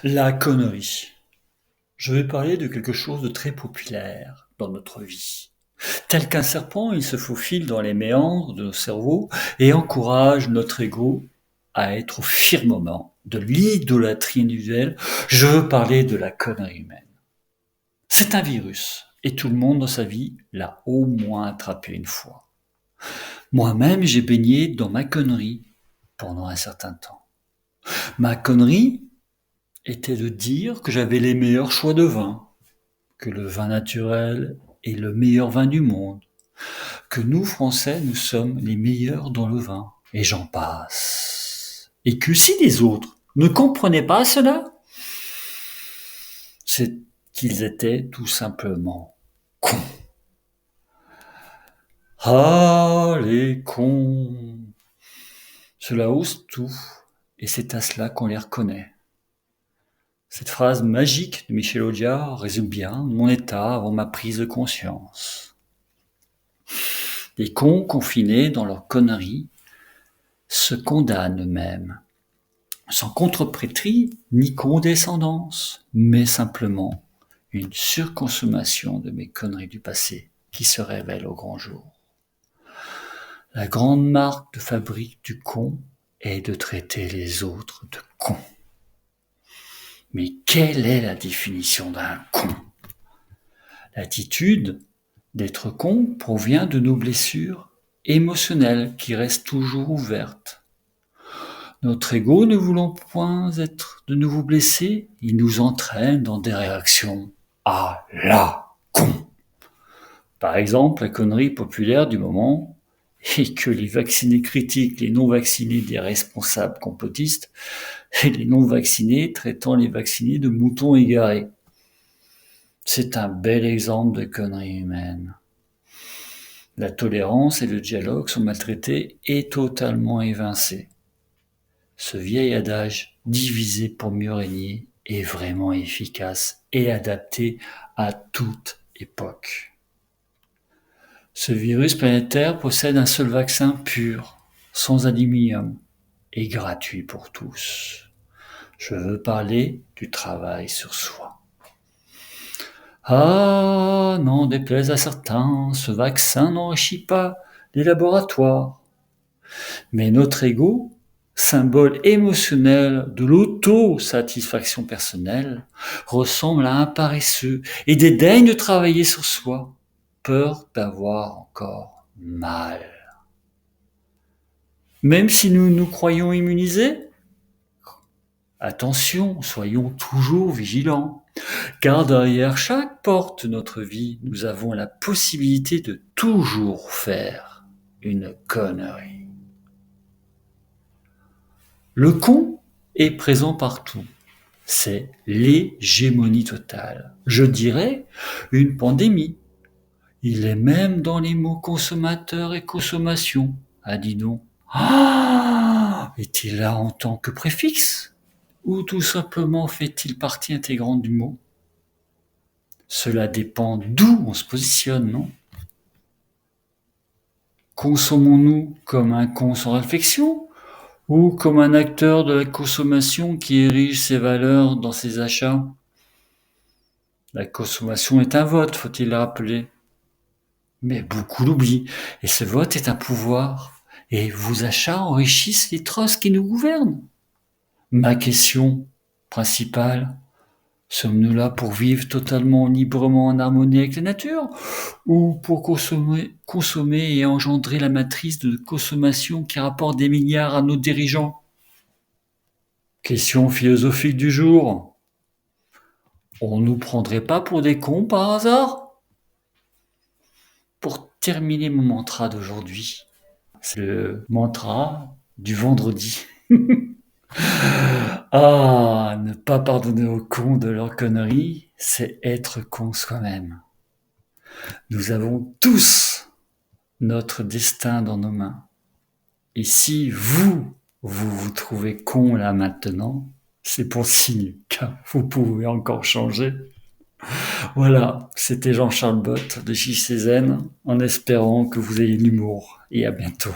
La connerie. Je vais parler de quelque chose de très populaire dans notre vie. Tel qu'un serpent, il se faufile dans les méandres de nos cerveaux et encourage notre ego à être au firmament de l'idolâtrie individuelle. Je veux parler de la connerie humaine. C'est un virus et tout le monde dans sa vie l'a au moins attrapé une fois. Moi-même, j'ai baigné dans ma connerie pendant un certain temps. Ma connerie était de dire que j'avais les meilleurs choix de vin, que le vin naturel est le meilleur vin du monde, que nous, Français, nous sommes les meilleurs dans le vin, et j'en passe. Et que si les autres ne comprenaient pas cela, c'est qu'ils étaient tout simplement cons. Ah, les cons! Cela ose tout, et c'est à cela qu'on les reconnaît. Cette phrase magique de Michel Audiard résume bien mon état avant ma prise de conscience. Les cons confinés dans leur connerie se condamnent eux-mêmes, sans contreprétrie ni condescendance, mais simplement une surconsommation de mes conneries du passé qui se révèle au grand jour. La grande marque de fabrique du con est de traiter les autres de cons. Mais quelle est la définition d'un con? L'attitude d'être con provient de nos blessures émotionnelles qui restent toujours ouvertes. Notre ego, ne voulant point être de nouveau blessé, il nous entraîne dans des réactions à la con. Par exemple, la connerie populaire du moment est que les vaccinés critiquent les non-vaccinés des responsables complotistes et les non-vaccinés traitant les vaccinés de moutons égarés. C'est un bel exemple de connerie humaine. La tolérance et le dialogue sont maltraités et totalement évincés. Ce vieil adage « diviser pour mieux régner » est vraiment efficace et adapté à toute époque. Ce virus planétaire possède un seul vaccin pur, sans aluminium et gratuit pour tous. Je veux parler du travail sur soi. Ah, n'en déplaise à certains, ce vaccin n'enrichit pas les laboratoires. Mais notre ego, symbole émotionnel de l'auto-satisfaction personnelle, ressemble à un paresseux et dédaigne de travailler sur soi, peur d'avoir encore mal. Même si nous nous croyons immunisés, attention, soyons toujours vigilants, car derrière chaque porte de notre vie, nous avons la possibilité de toujours faire une connerie. Le con est présent partout. C'est l'hégémonie totale. Je dirais une pandémie. Il est même dans les mots consommateur et consommation. Ah, dis donc. Ah, est-il là en tant que préfixe? Ou tout simplement fait-il partie intégrante du mot? Cela dépend d'où on se positionne, non? Consommons-nous comme un con sans réflexion? Ou comme un acteur de la consommation qui érige ses valeurs dans ses achats? La consommation est un vote, faut-il le rappeler. Mais beaucoup l'oublient, et ce vote est un pouvoir, et vos achats enrichissent les trosses qui nous gouvernent. Ma question principale, sommes-nous là pour vivre totalement librement en harmonie avec la nature, ou pour consommer et engendrer la matrice de consommation qui rapporte des milliards à nos dirigeants? Question philosophique du jour. On nous prendrait pas pour des cons par hasard? Pour terminer mon mantra d'aujourd'hui, c'est le mantra du vendredi. Ah, ne pas pardonner aux cons de leurs conneries, c'est être con soi-même. Nous avons tous notre destin dans nos mains. Et si vous trouvez con là maintenant, c'est pour signe que vous pouvez encore changer. Voilà, c'était Jean-Charles Bott de JCZ, en espérant que vous ayez de l'humour. Et à bientôt.